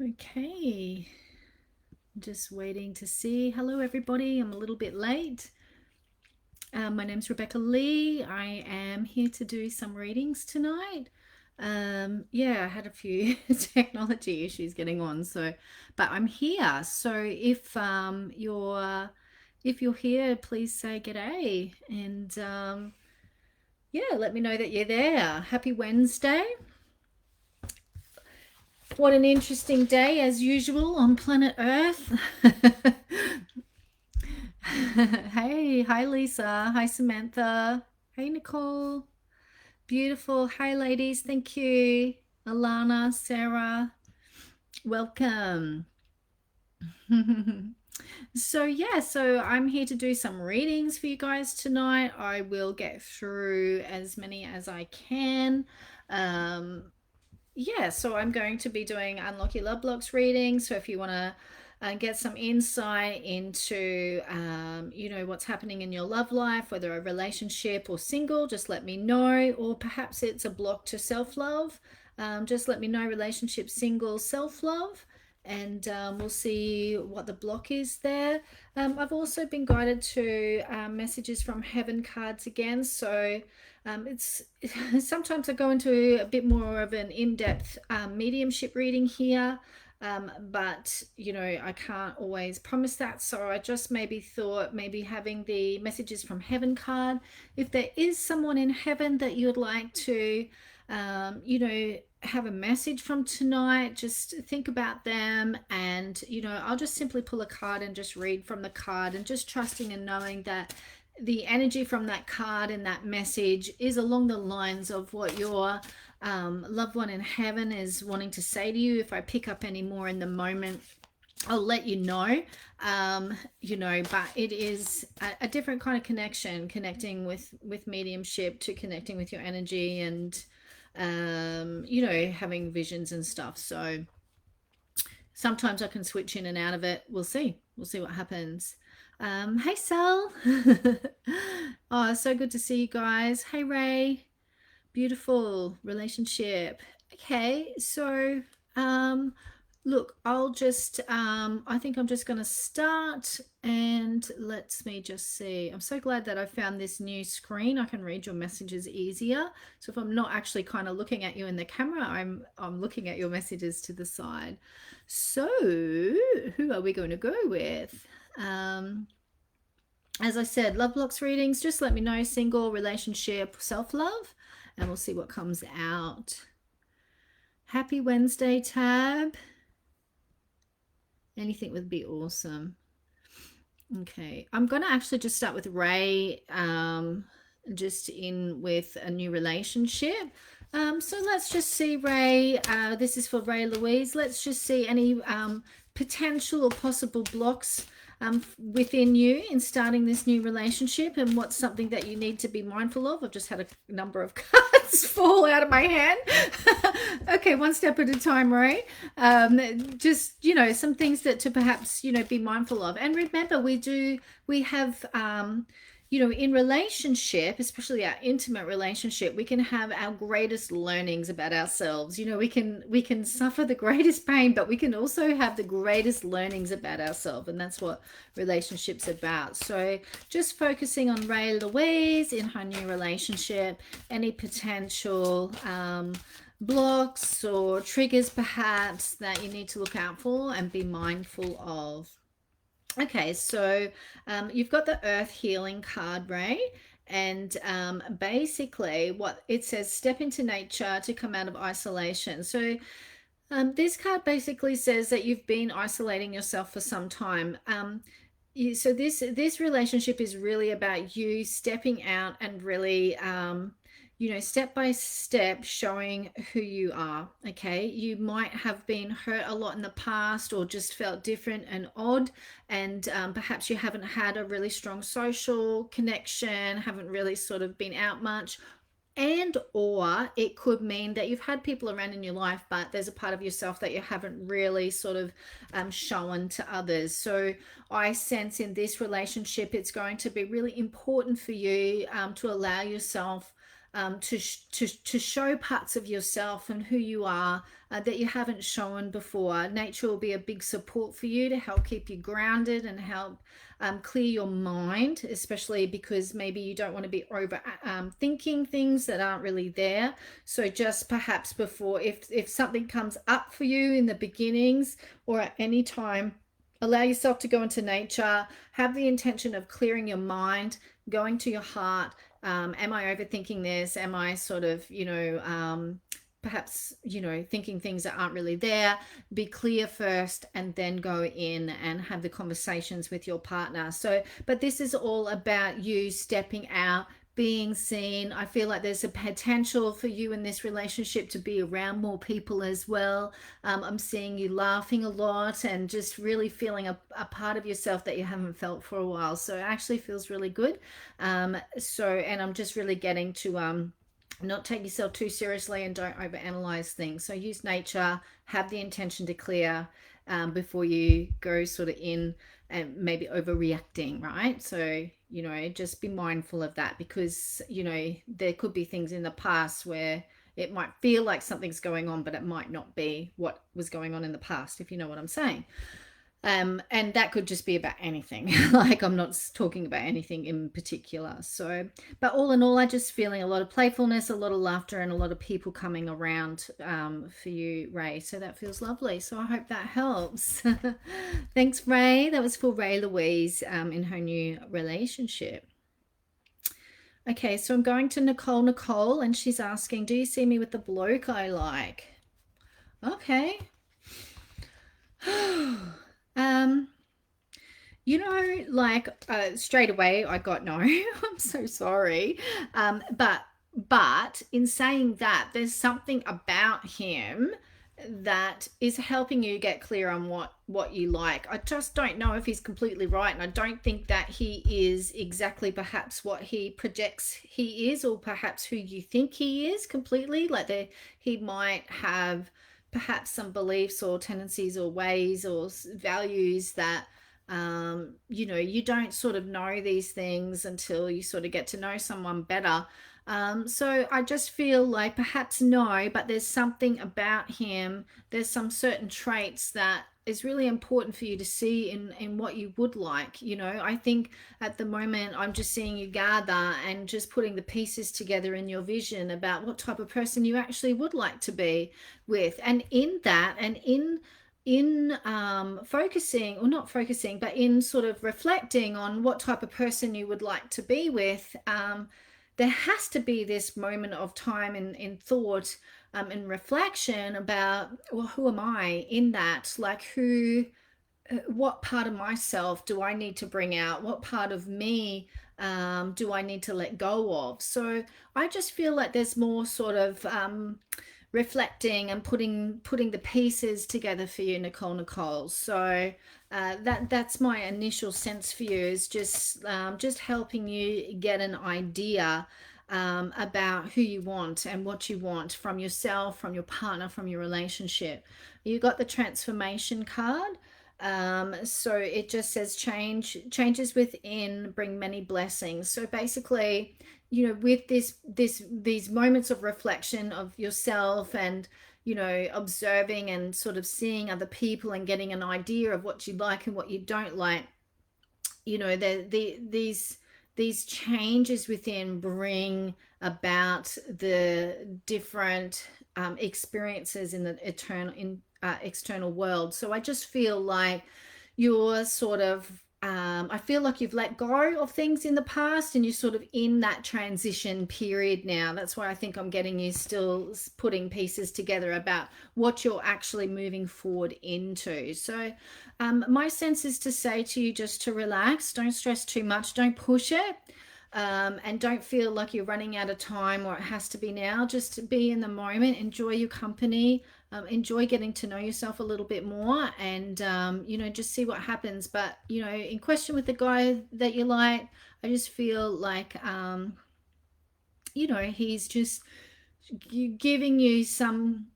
Okay, just waiting to see. Hello, everybody. I'm a little bit late. My name's Rebecca Lee. I am here to do some readings tonight. Yeah, I had a few technology issues getting on, but I'm here. So if you're here, please say g'day and yeah, let me know that you're there. Happy Wednesday. What an interesting day, as usual, on planet Earth. Hey, hi Lisa. Hi Samantha. Hey Nicole. Beautiful. Hi ladies. Thank you. Alana, Sarah. Welcome. So I'm here to do some readings for you guys tonight. I will get through as many as I can. Um, yeah, so I'm going to be doing Unlock Your Love Blocks reading. So if you want to get some insight into, what's happening in your love life, whether a relationship or single, just let me know. Or perhaps it's a block to self-love. Just let me know, relationship, single, self-love. And we'll see what the block is there. I've also been guided to messages from heaven cards again. So it's sometimes I go into a bit more of an in-depth mediumship reading here, but I can't always promise that. So I just maybe thought maybe having the messages from heaven card. If there is someone in heaven that you would like to, have a message from tonight, just think about them, and I'll just simply pull a card and just read from the card, and just trusting and knowing that the energy from that card and that message is along the lines of what your loved one in heaven is wanting to say to you. If I pick up any more in the moment, I'll let you know. But it is a different kind of connection, connecting with mediumship to connecting with your energy, and having visions and stuff. So sometimes I can switch in and out of it. We'll see what happens. Hey Sal. Oh, so good to see you guys. Hey Ray. Beautiful relationship. Okay, so look, I think I'm just gonna start, and let's me just see. I'm so glad that I found this new screen. I can read your messages easier. So if I'm not actually kind of looking at you in the camera, I'm looking at your messages to the side. So who are we going to go with? As I said, love blocks readings, just let me know, single, relationship, self-love, and we'll see what comes out. Happy Wednesday, Tab. Anything would be awesome. Okay, I'm going to actually just start with Ray, just in with a new relationship. So let's just see, Ray. This is for Ray Louise. Let's just see any potential or possible blocks within you in starting this new relationship, and what's something that you need to be mindful of. I've just had a number of cards fall out of my hand. Okay, one step at a time, Ray. Just some things that to perhaps be mindful of. And remember, we have in relationship, especially our intimate relationship, we can have our greatest learnings about ourselves. We can suffer the greatest pain, but we can also have the greatest learnings about ourselves, and that's what relationships about. So just focusing on Ray Louise in her new relationship, any potential blocks or triggers perhaps that you need to look out for and be mindful of. Okay, so you've got the Earth Healing card, Ray, and basically what it says, step into nature to come out of isolation. So this card basically says that you've been isolating yourself for some time. So this relationship is really about you stepping out and really step by step showing who you are. Okay, you might have been hurt a lot in the past, or just felt different and odd, and perhaps you haven't had a really strong social connection, haven't really sort of been out much, and or it could mean that you've had people around in your life, but there's a part of yourself that you haven't really sort of shown to others. So I sense in this relationship it's going to be really important for you to allow yourself to show parts of yourself and who you are that you haven't shown before. Nature will be a big support for you to help keep you grounded and help clear your mind, especially because maybe you don't want to be over thinking things that aren't really there. So just perhaps before, if something comes up for you in the beginnings or at any time, allow yourself to go into nature, have the intention of clearing your mind, going to your heart. Am I overthinking this? Am I sort of, perhaps, thinking things that aren't really there? Be clear first and then go in and have the conversations with your partner. So, but this is all about you stepping out, being seen. I feel like there's a potential for you in this relationship to be around more people as well. I'm seeing you laughing a lot and just really feeling a part of yourself that you haven't felt for a while. So it actually feels really good. And I'm just really getting to not take yourself too seriously and don't overanalyze things. So use nature, have the intention to clear before you go sort of in and maybe overreacting, right? So, just be mindful of that because, there could be things in the past where it might feel like something's going on, but it might not be what was going on in the past, if you know what I'm saying. And that could just be about anything. Like I'm not talking about anything in particular. So, but all in all, I just feeling a lot of playfulness, a lot of laughter, and a lot of people coming around for you, Ray. So that feels lovely. So I hope that helps. Thanks, Ray. That was for Ray Louise in her new relationship. Okay, so I'm going to Nicole, and she's asking, do you see me with the bloke I like? Okay. Um, like straight away I got no. I'm so sorry. But in saying that, there's something about him that is helping you get clear on what you like. I just don't know if he's completely right, and I don't think that he is exactly perhaps what he projects he is, or perhaps who you think he is completely. Like he might have perhaps some beliefs or tendencies or ways or values that you don't sort of know these things until you sort of get to know someone better. So I just feel like perhaps no, but there's something about him. There's some certain traits that is really important for you to see in what you would like. I think at the moment I'm just seeing you gather and just putting the pieces together in your vision about what type of person you actually would like to be with. And in that, and in focusing, or not focusing, but in sort of reflecting on what type of person you would like to be with, there has to be this moment of time in thought and reflection about, well, who am I in that? Like what part of myself do I need to bring out? What part of me do I need to let go of? So I just feel like there's more sort of reflecting and putting the pieces together for you, Nicole. So that's my initial sense for you, is just helping you get an idea about who you want and what you want from yourself, from your partner, from your relationship. You got the transformation card. So it just says changes within bring many blessings. So basically, with these moments of reflection of yourself and observing and sort of seeing other people and getting an idea of what you like and what you don't like, these changes within bring about the different experiences in the external world. So I just feel like you're sort of I feel like you've let go of things in the past and you're sort of in that transition period now. That's why I think I'm getting you still putting pieces together about what you're actually moving forward into. So my sense is to say to you just to relax, don't stress too much, don't push it. And don't feel like you're running out of time or it has to be now. Just be in the moment, enjoy your company, enjoy getting to know yourself a little bit more, and just see what happens. But in question with the guy that you like, I just feel like he's just giving you some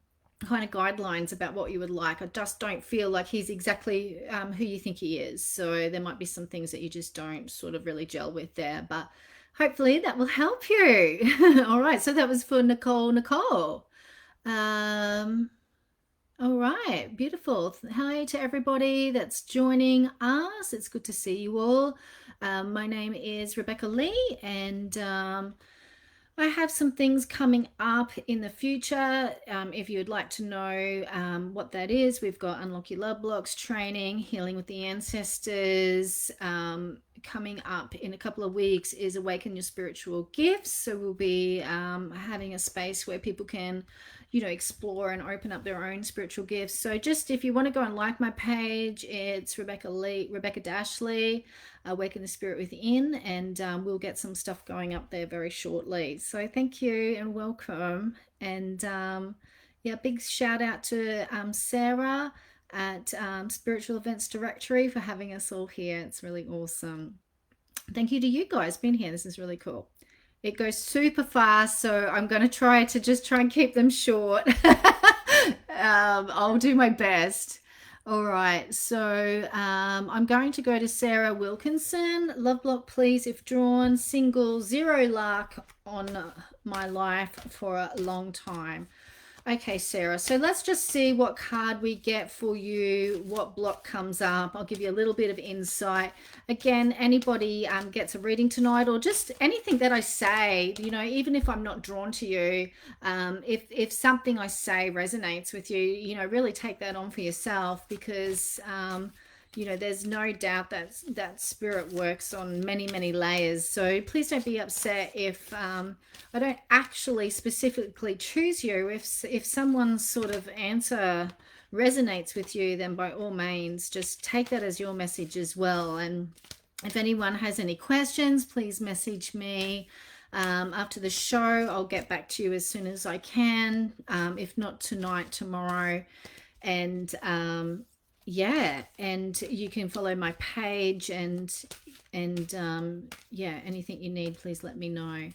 kind of guidelines about what you would like. I just don't feel like he's exactly who you think he is. So there might be some things that you just don't sort of really gel with there, but hopefully that will help you. All right, so that was for Nicole. Um, all right, beautiful. Hi to everybody that's joining us. It's good to see you all. My name is Rebecca Lee, and I have some things coming up in the future. If you'd like to know what that is, we've got Unlock Your Love Blocks training, Healing with the Ancestors. Coming up in a couple of weeks is Awaken Your Spiritual Gifts. So we'll be having a space where people can, explore and open up their own spiritual gifts. So just if you want to go and like my page, it's Rebecca Lee, Awaken the Spirit Within, and we'll get some stuff going up there very shortly. So thank you and welcome. And yeah, big shout out to Sarah at Spiritual Events Directory for having us all here. It's really awesome. Thank you to you guys being here. This is really cool. It goes super fast, so I'm going to try and keep them short. I'll do my best. All right, so I'm going to go to Sarah Wilkinson. Love block, please, if drawn. Single, 0 luck on my life for a long time. Okay, Sarah, so let's just see what card we get for you, what block comes up. I'll give you a little bit of insight. Again, anybody gets a reading tonight, or just anything that I say, even if I'm not drawn to you, if something I say resonates with you, really take that on for yourself, because there's no doubt that spirit works on many, many layers. So please don't be upset if I don't actually specifically choose you. If someone's sort of answer resonates with you, then by all means, just take that as your message as well. And if anyone has any questions, please message me after the show. I'll get back to you as soon as I can, if not tonight, tomorrow. And yeah, and you can follow my page, and yeah, anything you need, please let me know.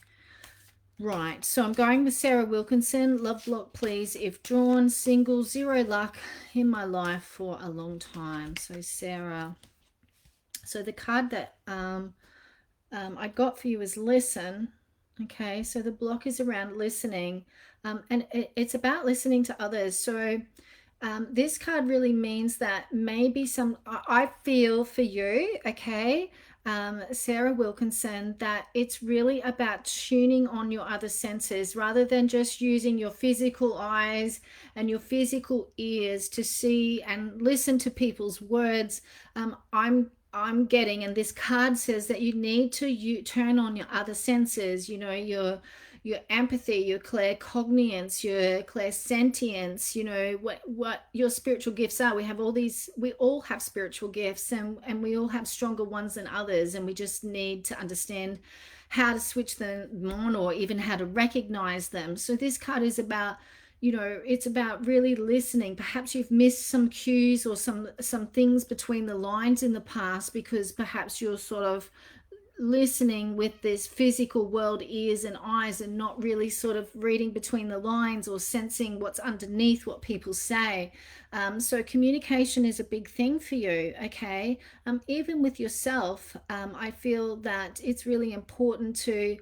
Right, so I'm going with Sarah Wilkinson. Love block, please, if drawn. Single, 0 luck in my life for a long time. So Sarah, so the card that I got for you is listen. Okay, so the block is around listening, and it's about listening to others. So this card really means that maybe I feel for you, okay, Sarah Wilkinson, that it's really about tuning on your other senses rather than just using your physical eyes and your physical ears to see and listen to people's words. I'm getting, and this card says that you need to turn on your other senses, your empathy, your claircognizance, your clairsentience, what your spiritual gifts are. We all have spiritual gifts, and we all have stronger ones than others, and we just need to understand how to switch them on, or even how to recognize them. So this card is about, it's about really listening. Perhaps you've missed some cues or some things between the lines in the past, because perhaps you're sort of listening with this physical world, ears and eyes, and not really sort of reading between the lines or sensing what's underneath what people say. So communication is a big thing for you, okay? Even with yourself, I feel that it's really important to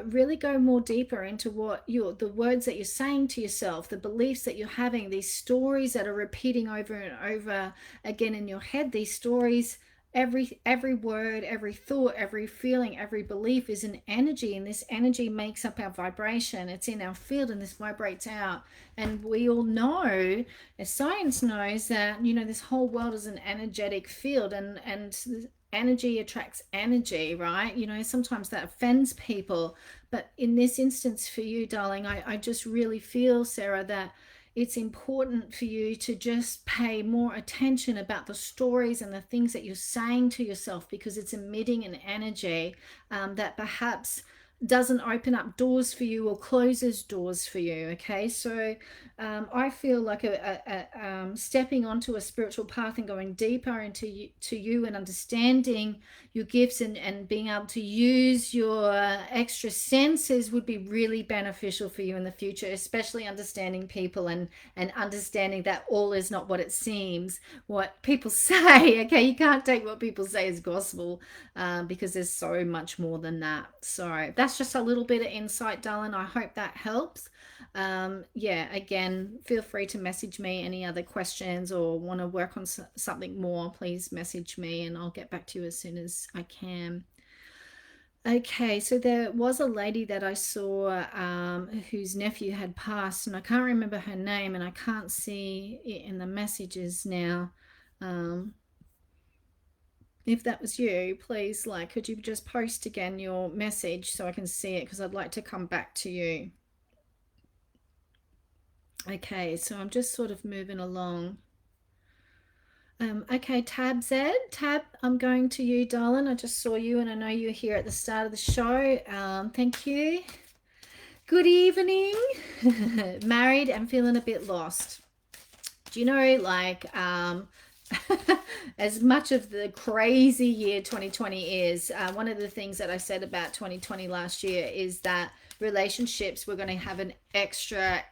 really go more deeper into the words that you're saying to yourself, the beliefs that you're having, these stories that are repeating over and over again in your head. These stories, every word, every thought, every feeling, every belief is an energy, and this energy makes up our vibration. It's in our field, and this vibrates out. And we all know, as science knows, that this whole world is an energetic field, and energy attracts energy, right? Sometimes that offends people, but in this instance for you, darling, I just really feel, Sarah, that it's important for you to just pay more attention about the stories and the things that you're saying to yourself, because it's emitting an energy that perhaps doesn't open up doors for you or closes doors for you, okay? So I feel like stepping onto a spiritual path and going deeper into to you and understanding your gifts and being able to use your extra senses would be really beneficial for you in the future, especially understanding people and understanding that all is not what it seems, what people say. Okay, you can't take what people say as gospel, because there's so much more than that. So that's just a little bit of insight, darling. I hope that helps. Yeah, again, feel free to message me any other questions or want to work on something more. Please message me and I'll get back to you as soon as I can. Okay, so there was a lady that I saw, whose nephew had passed, and I can't remember her name, and I can't see it in the messages now. Um, if that was you, please, like, could you just post again your message so I can see it? Because I'd like to come back to you. Okay, so I'm just sort of moving along. Okay, Tab Z. Tab, I'm going to you, darling. I just saw you and I know you were here at the start of the show. Thank you. Good evening. Married and feeling a bit lost. Do you know, like, as much of the crazy year 2020 is, one of the things that I said about 2020 last year is that relationships were going to have an extra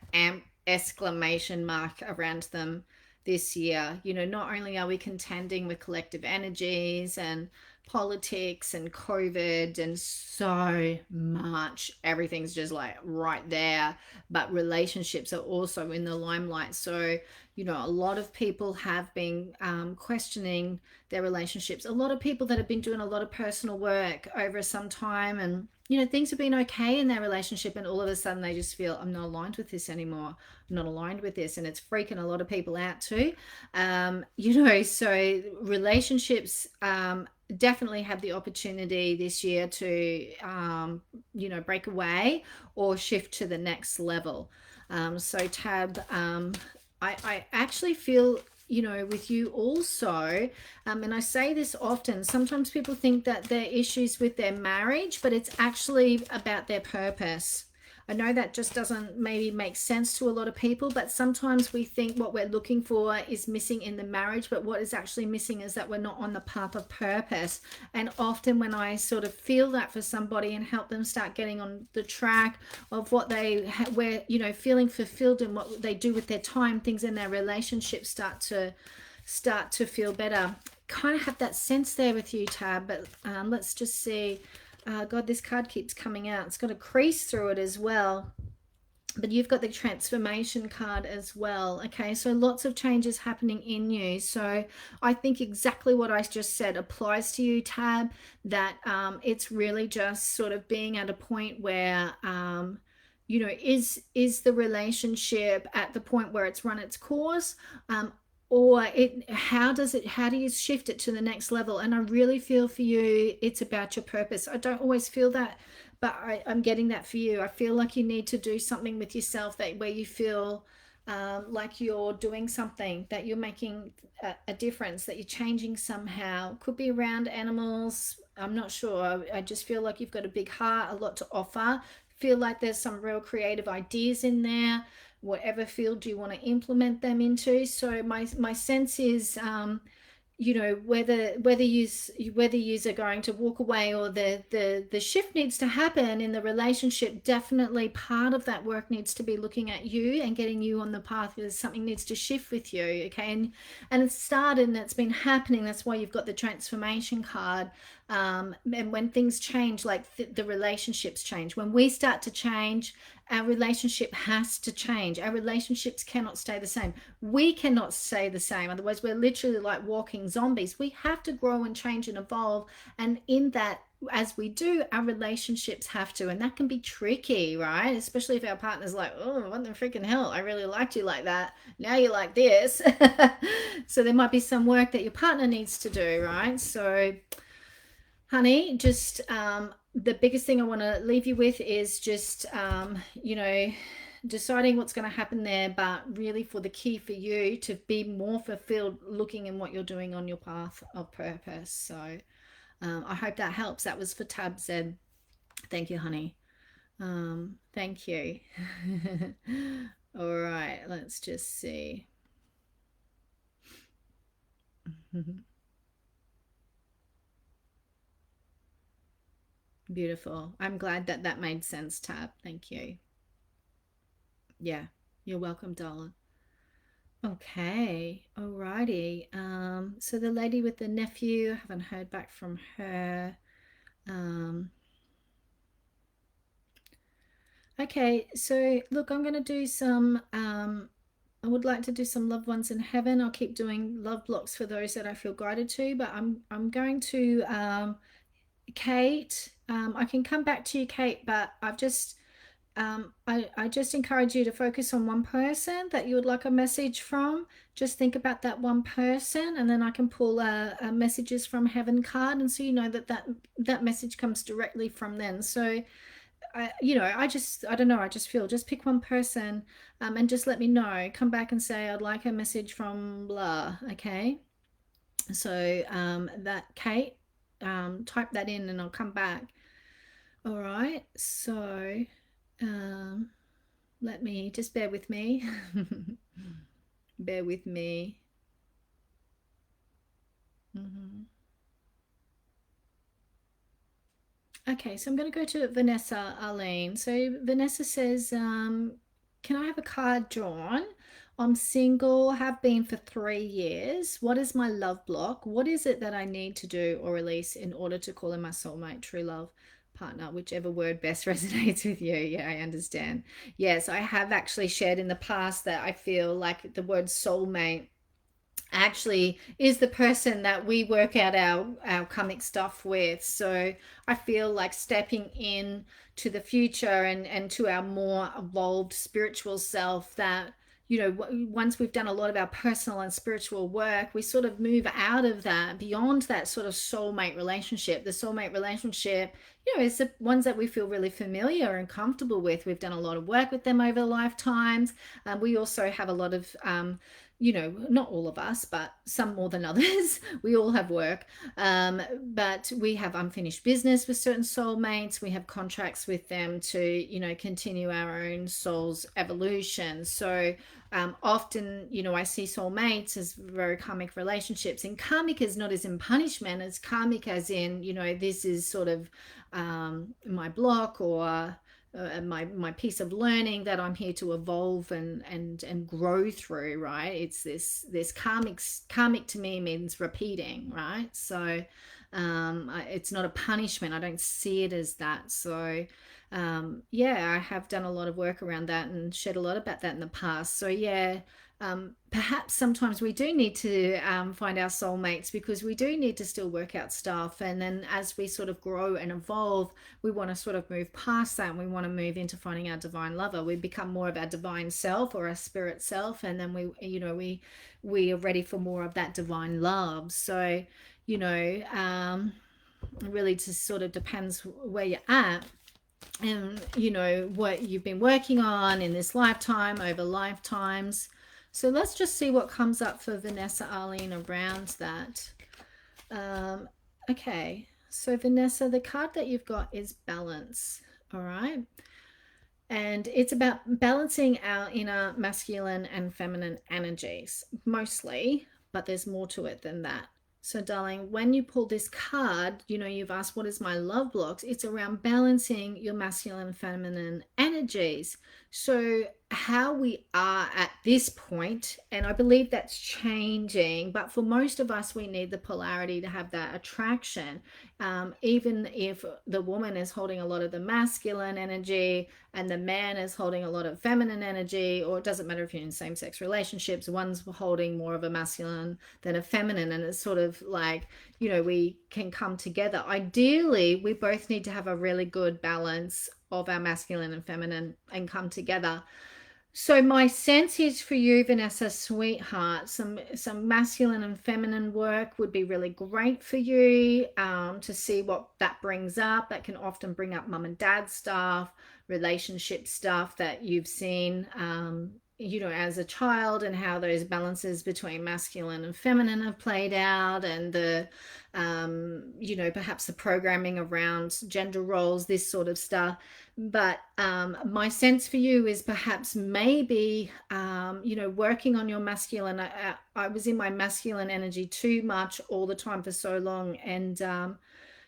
exclamation mark around them this year. You know, not only are we contending with collective energies and politics and COVID and so much, everything's just like right there, but relationships are also in the limelight. So, you know, a lot of people have been questioning their relationships. A lot of people that have been doing a lot of personal work over some time, and you know, things have been okay in their relationship, and all of a sudden they just feel, I'm not aligned with this anymore. I'm not aligned with this, and it's freaking a lot of people out too. You know, so relationships definitely have the opportunity this year to you know, break away or shift to the next level. So Tab, I actually feel, you know, with you also, and I say this often, sometimes people think that they're issues with their marriage, but it's actually about their purpose. I know that just doesn't maybe make sense to a lot of people, but sometimes we think what we're looking for is missing in the marriage, but what is actually missing is that we're not on the path of purpose. And often when I sort of feel that for somebody and help them start getting on the track of what they where, you know, feeling fulfilled in what they do with their time, things in their relationship start to feel better. Kind of have that sense there with you, Tab, but let's just see. God, this card keeps coming out. It's got a crease through it as well. But you've got the transformation card as well. Okay, so lots of changes happening in you. So I think exactly what I just said applies to you, Tab, that it's really just sort of being at a point where, you know, is the relationship at the point where it's run its course? Or it how do you shift it to the next level? And I really feel for you it's about your purpose. I don't always feel that, but I'm getting that for you. I feel like you need to do something with yourself that where you feel like you're doing something, that you're making a difference, that you're changing somehow. Could be around animals, I'm not sure. I just feel like you've got a big heart, a lot to offer. Feel like there's some real creative ideas in there, whatever field you want to implement them into. So my sense is, you know, whether you are going to walk away or the shift needs to happen in the relationship. Definitely part of that work needs to be looking at you and getting you on the path, because something needs to shift with you. Okay, and it's started and it's been happening. That's why you've got the transformation card. And when things change, like the relationships change, when we start to change, our relationship has to change. Our relationships cannot stay the same. We cannot stay the same. Otherwise, we're literally like walking zombies. We have to grow and change and evolve. And in that, as we do, our relationships have to. And that can be tricky, right? Especially if our partner's like, oh, what the freaking hell? I really liked you like that. Now you're like this. So there might be some work that your partner needs to do, right? So, honey, just the biggest thing I want to leave you with is just, you know, deciding what's going to happen there, but really for the key for you to be more fulfilled looking in what you're doing on your path of purpose. So I hope that helps. That was for Tab Z. Thank you, honey. Thank you. All right, let's just see. Beautiful. I'm glad that that made sense, Tab. Thank you. Yeah, you're welcome, darling. Okay, alrighty. So the lady with the nephew, I haven't heard back from her. Um, okay, so look, I'm gonna do some. I would like to do some loved ones in heaven. I'll keep doing love blocks for those that I feel guided to, but I'm going to Kate. I can come back to you, Kate, but I just encourage you to focus on one person that you would like a message from. Just think about that one person, and then I can pull a messages from heaven card, and so you know that that message comes directly from them. So I don't know. I just feel just pick one person, and just let me know. Come back and say I'd like a message from blah. Okay. So that Kate, type that in, and I'll come back. All right. So um, let me just bear with me. Bear with me. Mhm. Okay, so I'm going to go to Vanessa Arlene. So Vanessa says, can I have a card drawn? I'm single, have been for 3 years. What is my love block? What is it that I need to do or release in order to call in my soulmate, true love partner, whichever word best resonates with you? Yeah, I understand. Yes, I have actually shared in the past that I feel like the word soulmate actually is the person that we work out our karmic stuff with. So I feel like stepping in to the future and to our more evolved spiritual self, that once we've done a lot of our personal and spiritual work, we sort of move out of that, beyond that sort of soulmate relationship. The soulmate relationship, is the ones that we feel really familiar and comfortable with. We've done a lot of work with them over lifetimes. We also have a lot of not all of us, but some more than others. We all have work. But we have unfinished business with certain soulmates. We have contracts with them to, continue our own soul's evolution. So often, I see soulmates as very karmic relationships. And karmic is not as in punishment, as karmic as in, this is sort of my block, or my piece of learning that I'm here to evolve and grow through, right? It's this karmic to me means repeating, right? So it's not a punishment. I don't see it as that. So yeah, I have done a lot of work around that and shared a lot about that in the past. So yeah, perhaps sometimes we do need to find our soulmates, because we do need to still work out stuff. And then as we sort of grow and evolve, we want to sort of move past that, and we want to move into finding our divine lover. We become more of our divine self, or our spirit self, and then we are ready for more of that divine love. So it really just sort of depends where you're at, and what you've been working on in this lifetime, over lifetimes. So let's just see what comes up for Vanessa Arlene around that. Okay, so Vanessa, the card that you've got is balance. All right, and it's about balancing our inner masculine and feminine energies mostly, but there's more to it than that. So darling, when you pull this card, you've asked what is my love blocks. It's around balancing your masculine and feminine energies. So how we are at this point, and I believe that's changing, but for most of us, we need the polarity to have that attraction. Even if the woman is holding a lot of the masculine energy and the man is holding a lot of feminine energy, or it doesn't matter if you're in same-sex relationships, one's holding more of a masculine than a feminine, and it's sort of like, we can come together. Ideally, we both need to have a really good balance of our masculine and feminine and come together. So my sense is for you, Vanessa, sweetheart, some masculine and feminine work would be really great for you, to see what that brings up. That can often bring up mum and dad stuff, relationship stuff that you've seen you know, as a child, and how those balances between masculine and feminine have played out, and the you know, perhaps the programming around gender roles, this sort of stuff. But my sense for you is perhaps maybe you know, working on your masculine. I was in my masculine energy too much all the time for so long, and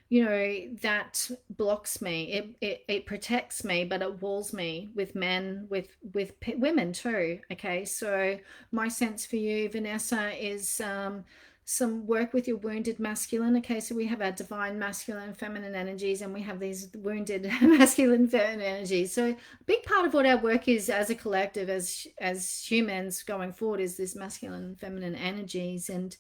you know, that blocks me. It protects me, but it walls me with men, with women too. Okay, so my sense for you, Vanessa, is some work with your wounded masculine. Okay, so we have our divine masculine and feminine energies, and we have these wounded masculine feminine energies. So a big part of what our work is as a collective, as humans going forward, is this masculine and feminine energies. And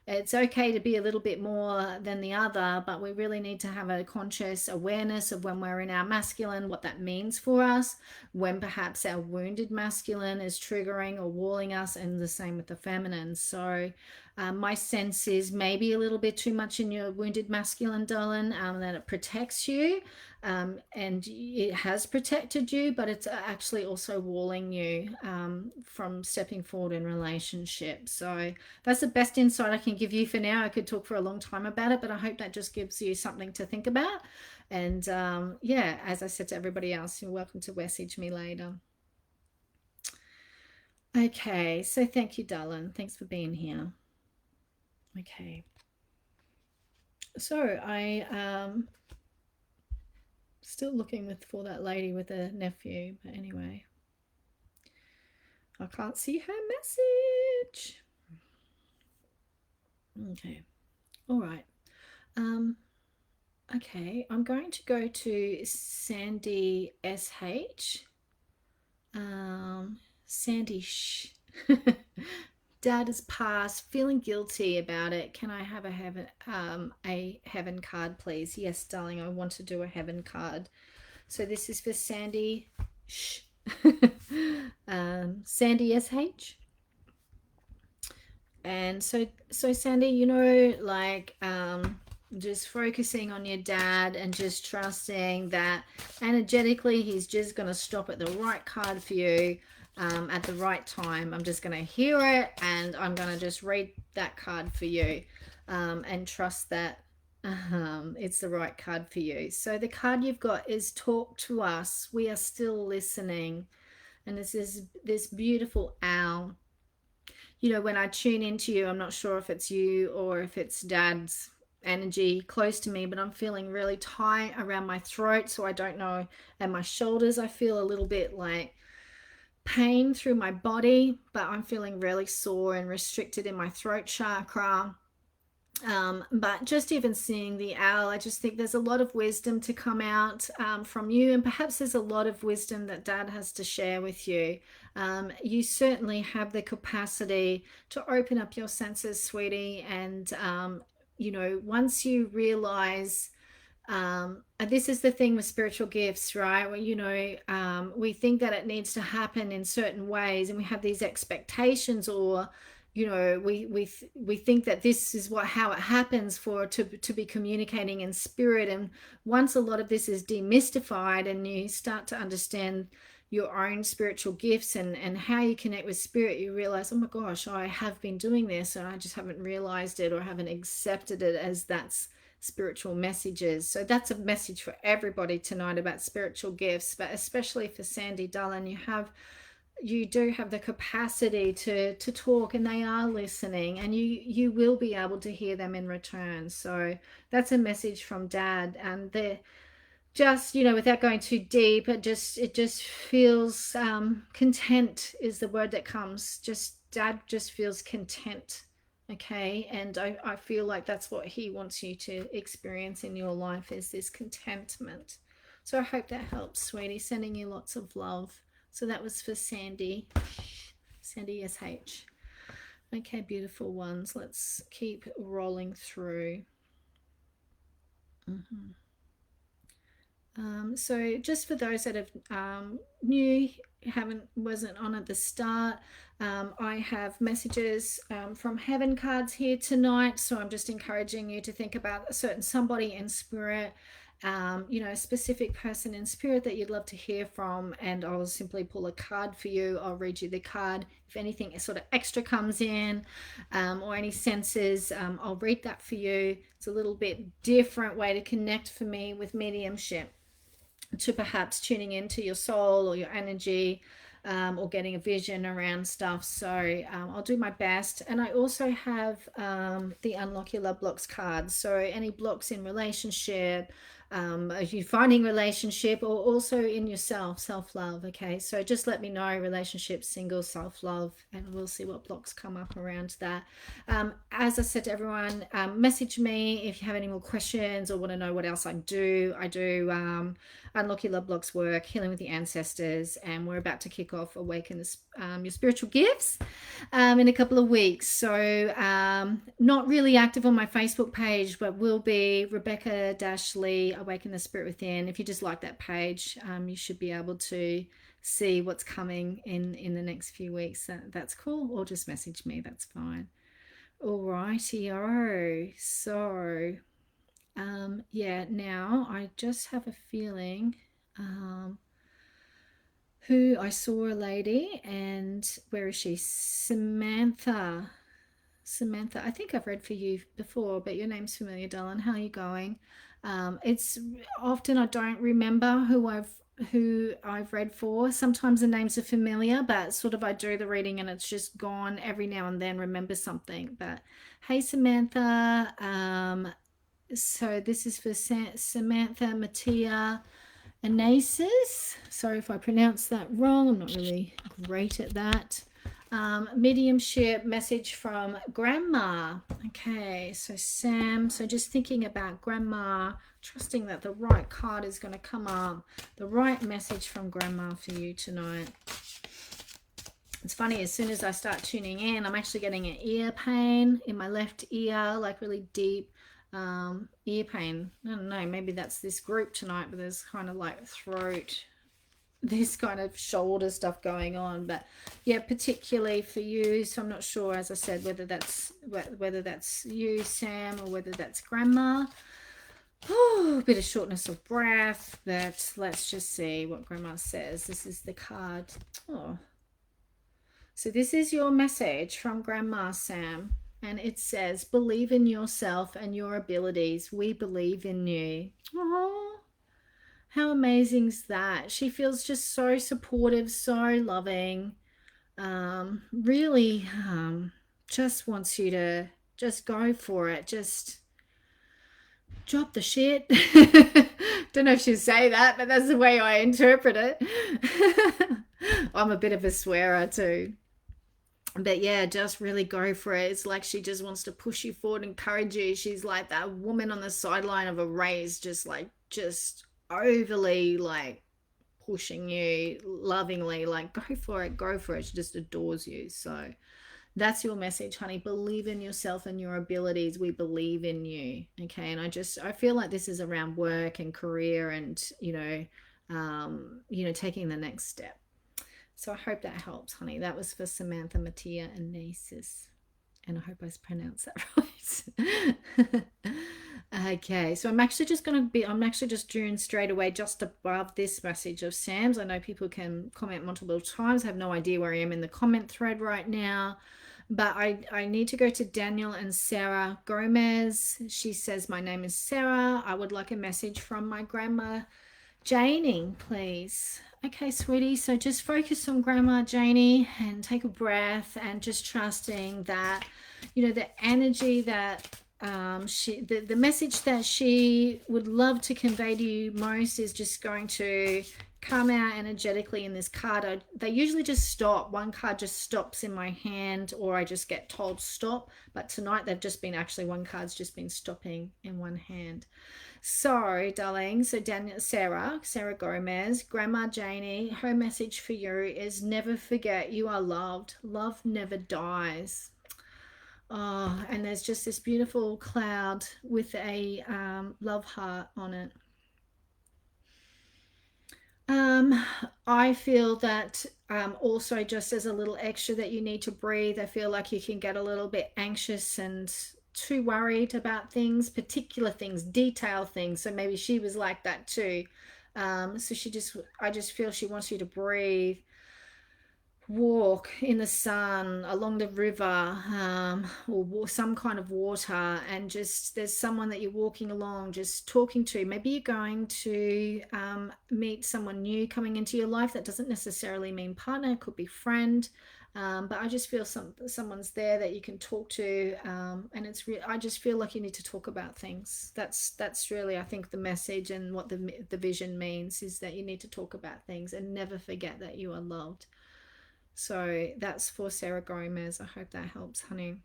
it's okay to be a little bit more than the other, but we really need to have a conscious awareness of when we're in our masculine, what that means for us, when perhaps our wounded masculine is triggering or walling us, and the same with the feminine. So my sense is maybe a little bit too much in your wounded masculine, darling, that it protects you, and it has protected you, but it's actually also walling you from stepping forward in relationships. So that's the best insight I can give you for now. I could talk for a long time about it, but I hope that just gives you something to think about. And yeah, as I said to everybody else, you're welcome to message me later. Okay, so thank you, darling. Thanks for being here. Okay, so I still looking for that lady with a nephew, but anyway, I can't see her message. Okay, all right. Okay, I'm going to go to Sandy SH. Sandy Shh. Dad has passed, feeling guilty about it. Can I have a heaven card, please? Yes, darling, I want to do a heaven card. So this is for Sandy Shh. Sandy SH. And so Sandy, you know, like just focusing on your dad and just trusting that energetically he's just going to stop at the right card for you at the right time. I'm just going to hear it, and I'm going to just read that card for you, and trust that it's the right card for you. So the card you've got is Talk to Us. We are still listening. And this is this beautiful owl. You know, when I tune into you, I'm not sure if it's you or if it's dad's energy close to me, but I'm feeling really tight around my throat, so I don't know, and my shoulders. I feel a little bit like pain through my body, but I'm feeling really sore and restricted in my throat chakra. But just even seeing the owl, I just think there's a lot of wisdom to come out from you, and perhaps there's a lot of wisdom that dad has to share with you. You certainly have the capacity to open up your senses, sweetie, and you know, once you realize, and this is the thing with spiritual gifts, right? Well, you know, we think that it needs to happen in certain ways, and we have these expectations, or you know, we think that this is how it happens for to be communicating in spirit. And once a lot of this is demystified, and you start to understand your own spiritual gifts and how you connect with spirit, you realize, oh my gosh, I have been doing this and I just haven't realized it, or haven't accepted it as that's spiritual messages. So that's a message for everybody tonight about spiritual gifts, but especially for Sandy, darling, you do have the capacity to talk, and they are listening, and you will be able to hear them in return. So that's a message from dad, and they're just, you know, without going too deep, it just feels content is the word that comes. Just dad just feels content. Okay, and I feel like that's what he wants you to experience in your life, is this contentment. So I hope that helps, sweetie. Sending you lots of love. So that was for Sandy SH. Okay, beautiful ones. Let's keep rolling through. So just for those that have new, wasn't on at the start, I have messages from heaven cards here tonight. So I'm just encouraging you to think about a certain somebody in spirit, a specific person in spirit that you'd love to hear from, and I'll simply pull a card for you. I'll read you the card. If anything sort of extra comes in, or any senses, I'll read that for you. It's a little bit different way to connect for me with mediumship, to perhaps tuning into your soul or your energy, or getting a vision around stuff. So I'll do my best. And I also have the Unlock Your Love Blocks cards. So any blocks in relationship, if you're finding relationship, or also in yourself, self-love. Okay, so just let me know, relationship, single, self-love, and we'll see what blocks come up around that. As I said to everyone, message me if you have any more questions or want to know what else I do. Unlock Your Love Blocks work, healing with the ancestors, and we're about to kick off Awaken Your Spiritual Gifts in a couple of weeks. So not really active on my Facebook page, but will be Rebecca-Lee Awaken the Spirit Within. If you just like that page, you should be able to see what's coming in the next few weeks. That's cool. Or just message me, that's fine. Alrighty-o. So yeah, now I just have a feeling who I saw a lady, and where is she? Samantha. I think I've read for you before, but your name's familiar, darling. How are you going? It's often I don't remember who I've read for. Sometimes the names are familiar, but sort of I do the reading and it's just gone. Every now and then remember something. But hey, Samantha. So this is for Samantha Mattia Anasis. Sorry if I pronounced that wrong. I'm not really great at that. Mediumship message from Grandma. Okay, so Sam, so just thinking about Grandma, trusting that the right card is going to come up, the right message from Grandma for you tonight. It's funny, as soon as I start tuning in, I'm actually getting an ear pain in my left ear, like really deep ear pain. I don't know, maybe that's this group tonight, but there's kind of like throat, this kind of shoulder stuff going on. But yeah, particularly for you. So I'm not sure, as I said, whether that's you, Sam, or whether that's Grandma. Oh, a bit of shortness of breath. But let's just see what Grandma says. This is the card. Oh, so this is your message from Grandma, Sam. And it says, believe in yourself and your abilities. We believe in you. Oh, how amazing is that? She feels just so supportive, so loving. Really just wants you to just go for it. Just drop the shit. Don't know if she'd say that, but that's the way I interpret it. I'm a bit of a swearer too. But yeah, just really go for it. It's like she just wants to push you forward, encourage you. She's like that woman on the sideline of a race, just overly like pushing you lovingly, like go for it. She just adores you. So that's your message, honey. Believe in yourself and your abilities. We believe in you. Okay. And I feel like this is around work and career and taking the next step. So I hope that helps, honey. That was for Samantha Mattia and Nasis. And I hope I pronounced that right. Okay, so I'm actually just doing straight away just above this message of Sam's. I know people can comment multiple times. I have no idea where I am in the comment thread right now. But I need to go to Daniel and Sarah Gomez. She says, my name is Sarah. I would like a message from my grandma, Janie, please. Okay, sweetie, so just focus on Grandma Janie and take a breath and just trusting that, the energy that the message that she would love to convey to you most is just going to come out energetically in this card. They usually just stop. One card just stops in my hand, or I just get told stop. But tonight one card's just been stopping in one hand. So, darling, Sarah Gomez, Grandma Janie, her message for you is never forget you are loved. Love never dies. Oh, and there's just this beautiful cloud with a love heart on it. I feel that also just as a little extra that you need to breathe. I feel like you can get a little bit anxious and too worried about things, particular things, detail things. So maybe she was like that too. So I just feel she wants you to breathe, walk in the sun along the river, or some kind of water, and just there's someone that you're walking along just talking to. Maybe you're going to meet someone new coming into your life. That doesn't necessarily mean partner, it could be friend. But I just feel someone's there that you can talk to, and I just feel like you need to talk about things. That's really, I think, the message, and what the vision means is that you need to talk about things and never forget that you are loved. So that's for Sarah Gomez. I hope that helps, honey.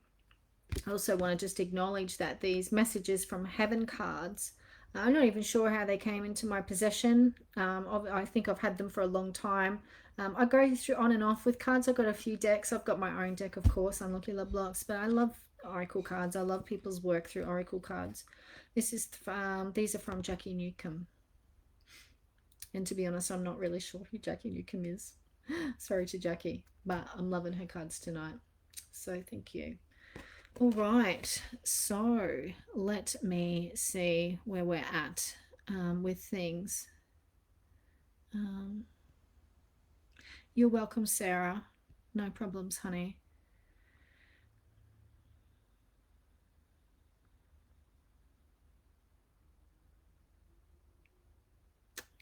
I also want to just acknowledge that these messages from heaven cards, I'm not even sure how they came into my possession. I think I've had them for a long time. I go through on and off with cards. I've got a few decks. I've got my own deck, of course, Unlucky Love Blocks, but I love oracle cards. I love people's work through oracle cards. These are from Jackie Newcomb. And to be honest, I'm not really sure who Jackie Newcomb is. Sorry to Jackie, but I'm loving her cards tonight. So thank you. All right, so let me see where we're at with things. You're welcome, Sarah. No problems, honey.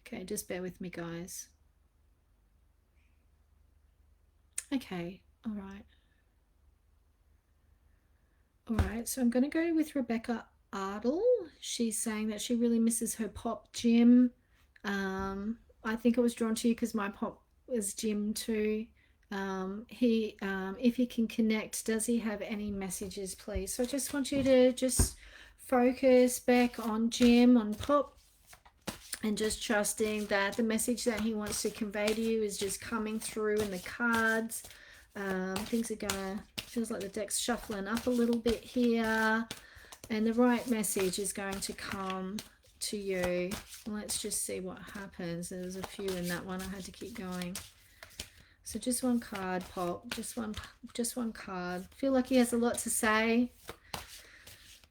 Okay, just bear with me, guys. Okay, all right. All right, so I'm going to go with Rebecca Ardle. She's saying that she really misses her pop gym. I think I was drawn to you because my pop was gym too. If he can connect, does he have any messages, please? So I just want you to just focus back on Jim, on pop, and just trusting that the message that he wants to convey to you is just coming through in the cards. Things are gonna, feels like the deck's shuffling up a little bit here, and the right message is going to come to you. Let's just see what happens. There's a few in that one. I had to keep going. So just one card, pop. Just one card. Feel like he has a lot to say.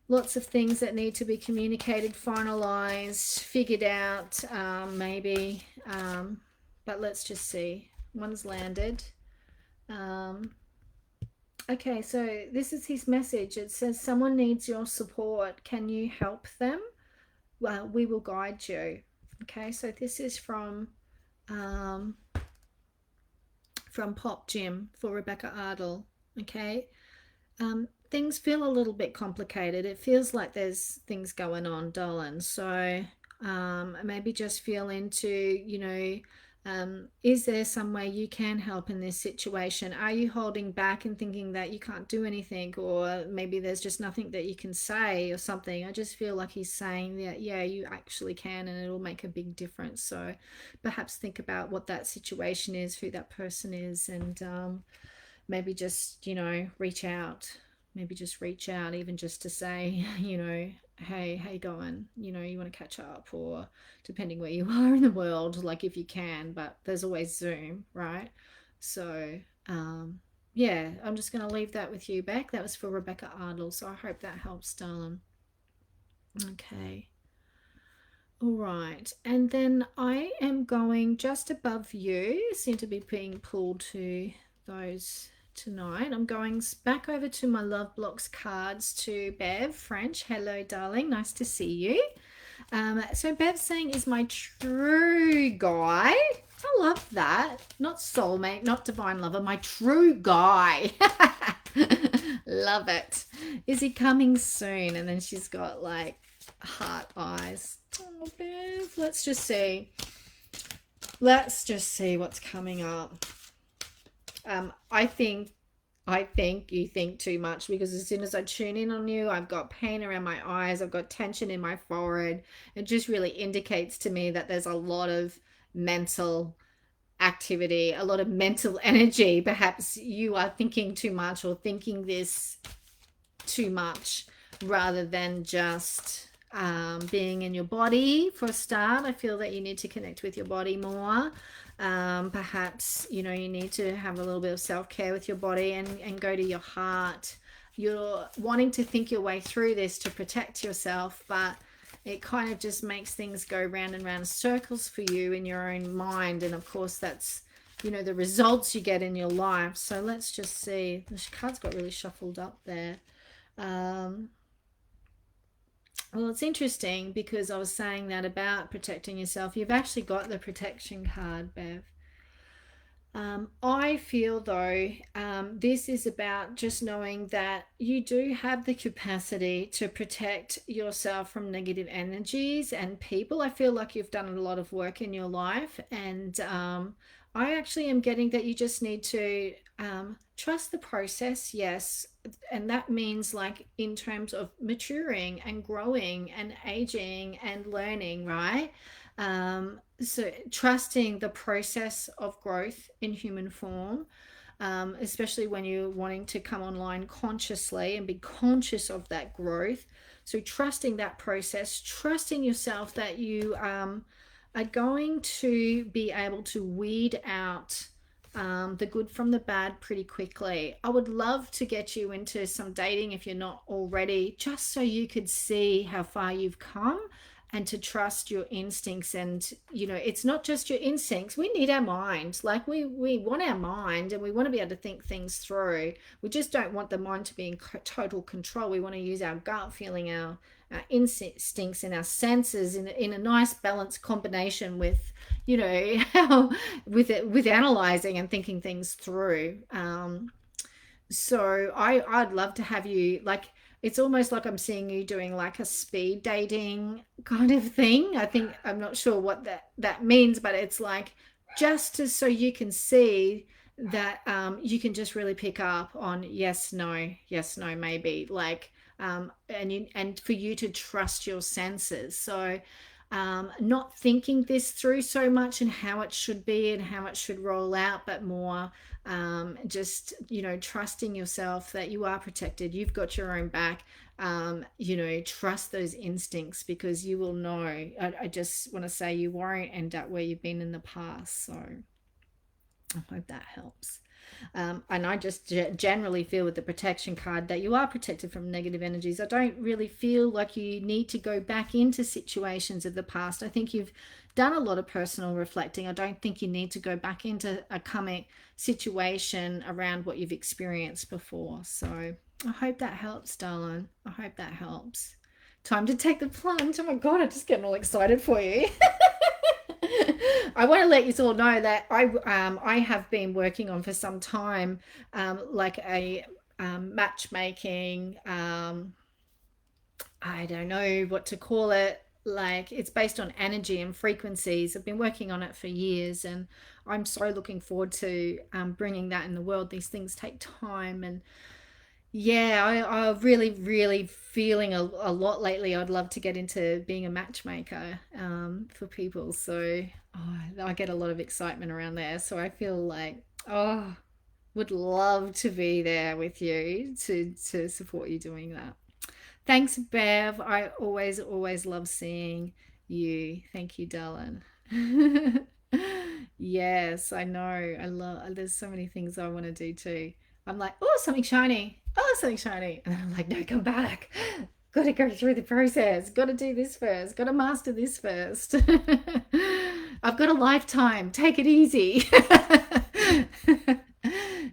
Lots of things that need to be communicated, finalized, figured out, maybe. But let's just see. One's landed. Okay, so this is his message. It says, someone needs your support. Can you help them? Well, we will guide you. Okay, so this is from Pop Gym for Rebecca Ardle. Okay, things feel a little bit complicated. It feels like there's things going on, darling. So maybe just feel into, is there some way you can help in this situation? Are you holding back and thinking that you can't do anything, or maybe there's just nothing that you can say or something? I just feel like he's saying that, yeah, you actually can, and it'll make a big difference. So perhaps think about what that situation is, who that person is, and maybe just, reach out. Maybe just reach out, even just to say, hey, how you going? You want to catch up, or depending where you are in the world, like if you can, but there's always Zoom, right? So yeah, I'm just going to leave that with you, Beck. That was for Rebecca Ardle, so I hope that helps, darling. Okay. All right, and then I am going just above you. Seem to be being pulled to those tonight. I'm going back over to my Love Blocks cards to Bev French. Hello, darling. Nice to see you. So Bev's saying, is my true guy. I love that. Not soulmate, not divine lover. My true guy. Love it. Is he coming soon? And then she's got like heart eyes. Oh, Bev. Let's just see. Let's just see what's coming up. I think you think too much, because as soon as I tune in on you, I've got pain around my eyes, I've got tension in my forehead. It just really indicates to me that there's a lot of mental activity, a lot of mental energy. Perhaps you are thinking too much, or thinking this too much, rather than just being in your body. For a start, I feel that you need to connect with your body more. Perhaps you need to have a little bit of self-care with your body, and go to your heart. you're wanting to think your way through this to protect yourself, but it kind of just makes things go round and round in circles for you in your own mind. And of course, that's, you know, the results you get in your life. So let's just see. The cards got really shuffled up there. Well, it's interesting because I was saying that about protecting yourself. You've actually got the protection card, Bev. I feel though, this is about just knowing that you do have the capacity to protect yourself from negative energies and people. I feel like you've done a lot of work in your life, and I actually am getting that you just need to trust the process, yes. And that means, like, in terms of maturing and growing and aging and learning, right? So trusting the process of growth in human form, especially when you're wanting to come online consciously and be conscious of that growth. So trusting that process, trusting yourself that you are going to be able to weed out the good from the bad pretty quickly. I would love to get you into some dating if you're not already, just so you could see how far you've come and to trust your instincts. And you know, it's not just your instincts. We need our mind. Like, we want our mind, and we want to be able to think things through. We just don't want the mind to be in total control. We want to use our gut feeling, our instincts and our senses in a nice balanced combination with, you know, how with analyzing and thinking things through. So I'd love to have you, like, it's almost like I'm seeing you doing like a speed dating kind of thing. I think, I'm not sure what that means, but it's like, just to, so you can see that you can just really pick up on yes, no, maybe, like, and for you to trust your senses. So not thinking this through so much and how it should be and how it should roll out, but more just, you know, trusting yourself that you are protected, you've got your own back. You know, trust those instincts, because you will know. I just want to say, you won't end up where you've been in the past. So I hope that helps. And I just generally feel with the protection card that you are protected from negative energies. I don't really feel like you need to go back into situations of the past. I think you've done a lot of personal reflecting. I don't think you need to go back into a karmic situation around what you've experienced before. So I hope that helps, darling. I hope that helps. Time to take the plunge. Oh my God, I'm just getting all excited for you. I want to let you all know that I have been working on for some time, like a matchmaking. I don't know what to call it. Like, it's based on energy and frequencies. I've been working on it for years, and I'm so looking forward to bringing that in the world. These things take time, and yeah, I'm really, really feeling a lot lately. I'd love to get into being a matchmaker for people. So I get a lot of excitement around there. So I feel like, oh, would love to be there with you to support you doing that. Thanks, Bev. I always, always love seeing you. Thank you, darling. Yes, I know. I love, there's so many things I want to do too. I'm like, oh, something shiny. Oh, something shiny. And I'm like, no, come back. Got to go through the process. Got to do this first. Got to master this first. I've got a lifetime. Take it easy.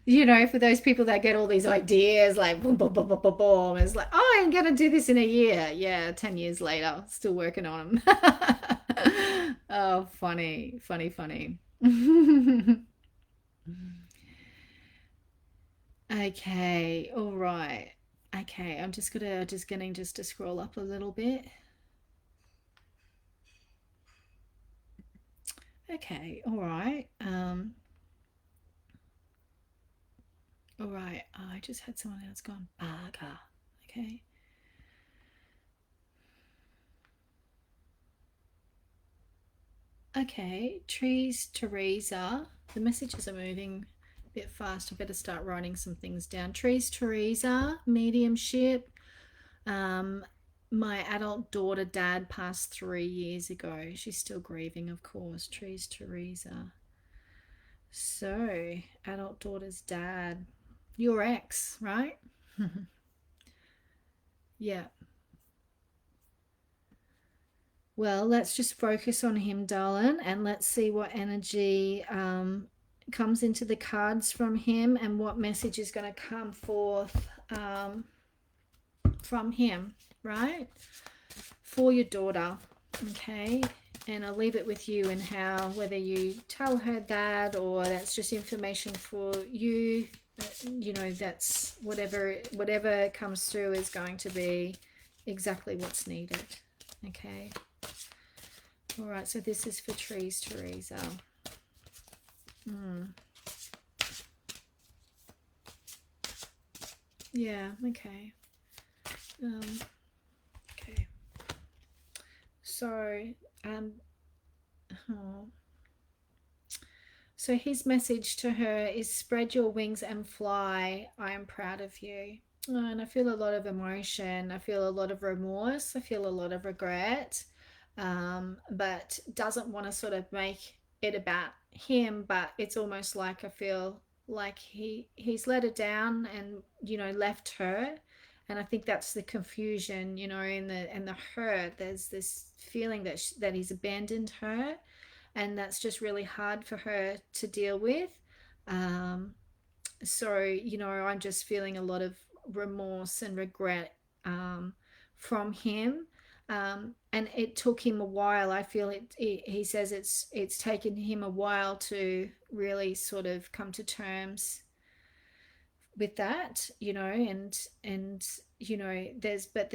You know, for those people that get all these ideas, like boom, boom, boom, boom, boom, boom, it's like, oh, I'm gonna do this in a year. Yeah, 10 years later, still working on them. Oh, funny, funny, funny. Okay, all right. Okay, I'm just gonna just getting just to scroll up a little bit. Okay, all right. All right. Oh, I just had someone else gone bugger. Okay. Okay, trees, Teresa. The messages are moving a bit fast. I better start writing some things down. Trees, Teresa, mediumship. Um, my adult daughter, dad passed 3 years ago. She's still grieving, of course. Trees, Teresa. So, adult daughter's dad. Your ex, right? Yeah. Well, let's just focus on him, darling, and let's see what energy comes into the cards from him and what message is going to come forth from him, right? For your daughter, okay? And I'll leave it with you and how, whether you tell her that or that's just information for you, you know, that's whatever comes through is going to be exactly what's needed, okay? All right, so this is for trees, Teresa. Yeah, okay. Okay. So, oh. So his message to her is spread your wings and fly. I am proud of you. Oh, and I feel a lot of emotion. I feel a lot of remorse. I feel a lot of regret. But doesn't want to sort of make it about him, but it's almost like I feel like he's let her down and, you know, left her. And I think that's the confusion, you know, and the hurt. There's this feeling that he's abandoned her, and that's just really hard for her to deal with. Um, so, you know, I'm just feeling a lot of remorse and regret from him. And it took him a while. I feel he says it's taken him a while to really sort of come to terms with that, you know, and you know, but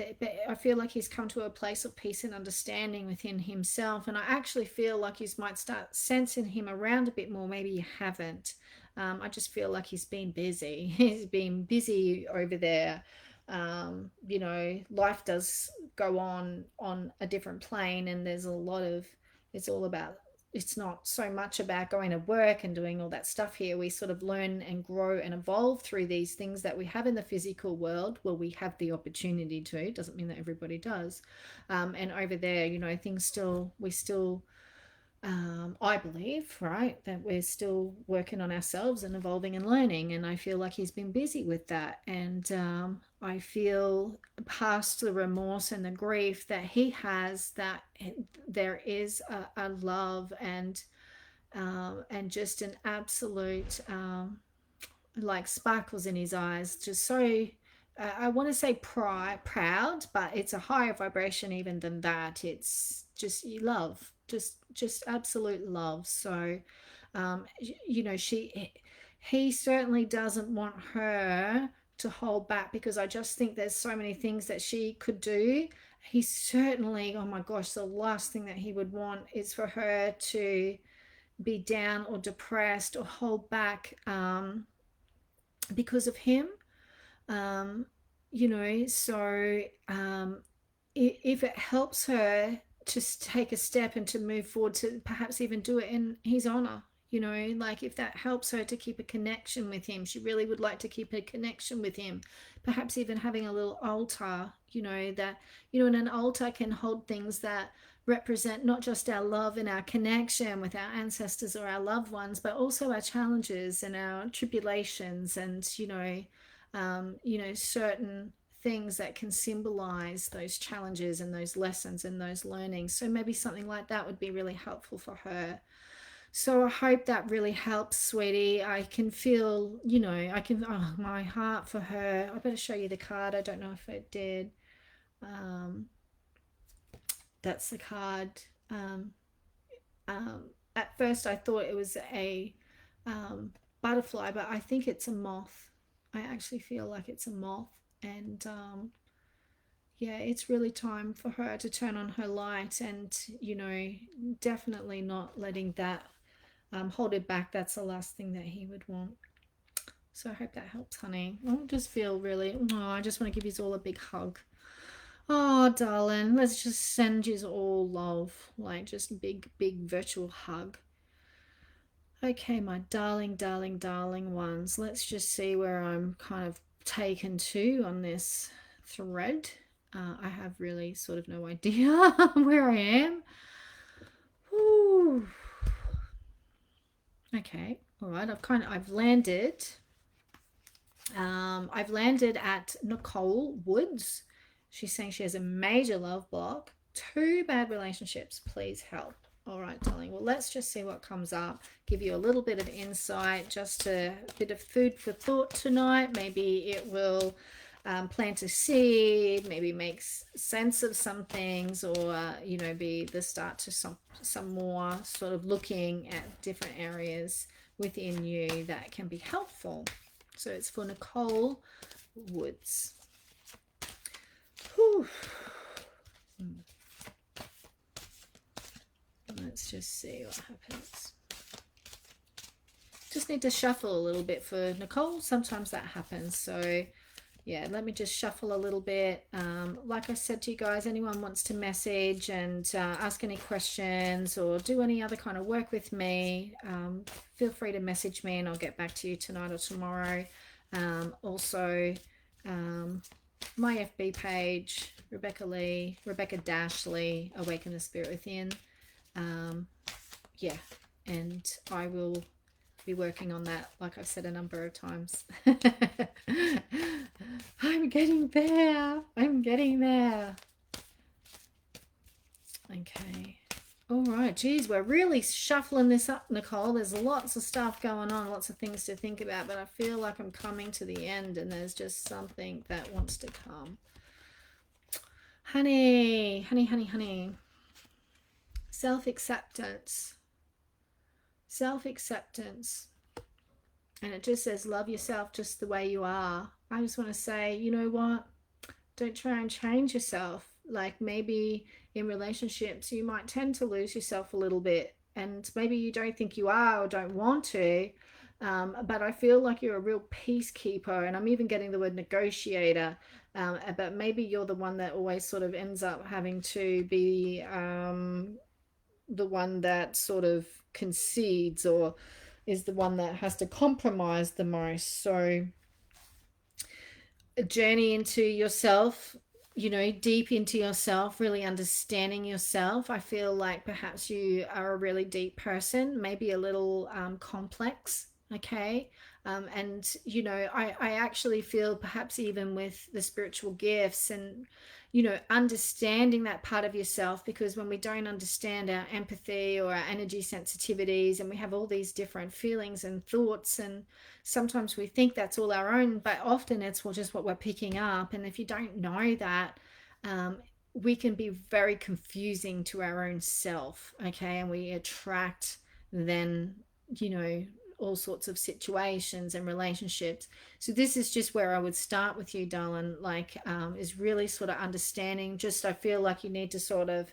I feel like he's come to a place of peace and understanding within himself, and I actually feel like you might start sensing him around a bit more. Maybe you haven't. I just feel like he's been busy. He's been busy over there. You know, life does go on a different plane, and there's a lot of, it's all about, it's not so much about going to work and doing all that stuff here. We sort of learn and grow and evolve through these things that we have in the physical world. Well, we have the opportunity to. Doesn't mean that everybody does. And over there, you know, we still I believe, right, that we're still working on ourselves and evolving and learning. And I feel like he's been busy with that. And I feel past the remorse and the grief that he has, that there is a love and just an absolute like sparkles in his eyes, just so I want to say proud, but it's a higher vibration even than that. It's just love, just absolute love. So, you know, he certainly doesn't want her to hold back, because I just think there's so many things that she could do. He certainly, oh my gosh, the last thing that he would want is for her to be down or depressed or hold back because of him. um, you know, so if it helps her to take a step and to move forward, to perhaps even do it in his honor, you know, like if that helps her to keep a connection with him, she really would like to keep a connection with him, perhaps even having a little altar, you know, that, you know, and an altar can hold things that represent not just our love and our connection with our ancestors or our loved ones, but also our challenges and our tribulations, and you know, certain things that can symbolize those challenges and those lessons and those learnings. So maybe something like that would be really helpful for her. So I hope that really helps, sweetie. I can feel, you know, oh, my heart for her. I better show you the card. I don't know if it did. Um, that's the card. Um, at first, I thought it was a butterfly, but I think it's a moth. I actually feel like it's a moth. And yeah, it's really time for her to turn on her light and, you know, definitely not letting that hold it back. That's the last thing that he would want. So I hope that helps, honey. I just feel really, oh, I just want to give you all a big hug. Oh, darling, let's just send you all love, like just big, big virtual hug. Okay, my darling, darling, darling ones. Let's just see where I'm kind of taken to on this thread. I have really sort of no idea where I am. Whew. Okay, all right. I've landed. I've landed at Nicole Woods, She's saying she has a major love block, 2 bad relationships. Please help. All right, darling. Well, let's just see what comes up. Give you a little bit of insight, just a bit of food for thought tonight. Maybe it will plant a seed, maybe makes sense of some things, or be the start to some more sort of looking at different areas within you that can be helpful. So it's for Nicole Woods. Whew. Let's just see what happens. Just need to shuffle a little bit for Nicole. Sometimes that happens. So yeah, let me just shuffle a little bit. Like I said to you guys, anyone wants to message and ask any questions or do any other kind of work with me, feel free to message me and I'll get back to you tonight or tomorrow. Also, my FB page, Rebecca Dashley, Awaken the Spirit Within. Yeah, and I will be working on that, like I've said a number of times. I'm getting there. Okay. All right. Geez, we're really shuffling this up, Nicole. There's lots of stuff going on, lots of things to think about, but I feel like I'm coming to the end and there's just something that wants to come. Honey. Self-acceptance. And it just says love yourself just the way you are. I just want to say, you know what, don't try and change yourself. Like maybe in relationships you might tend to lose yourself a little bit and maybe you don't think you are or don't want to, but I feel like you're a real peacekeeper, and I'm even getting the word negotiator, but maybe you're the one that always sort of ends up having to be the one that sort of concedes or is the one that has to compromise the most. So a journey into yourself, deep into yourself, really understanding yourself. I feel like perhaps you are a really deep person, maybe a little complex. Okay. And I actually feel perhaps even with the spiritual gifts and understanding that part of yourself, because when we don't understand our empathy or our energy sensitivities, and we have all these different feelings and thoughts, and sometimes we think that's all our own, but often it's just what we're picking up. And if you don't know that, we can be very confusing to our own self. Okay. And we attract then, all sorts of situations and relationships. So this is just where I would start with you, darling, is really sort of understanding. Just I feel like you need to sort of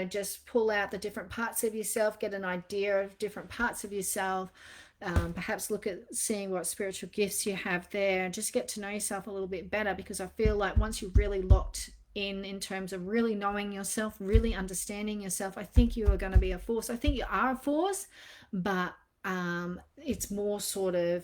just pull out the different parts of yourself, get an idea of different parts of yourself, perhaps look at seeing what spiritual gifts you have there, and just get to know yourself a little bit better, because I feel like once you're really locked in terms of really knowing yourself, really understanding yourself, I think you are going to be a force. I think you are a force, but it's more sort of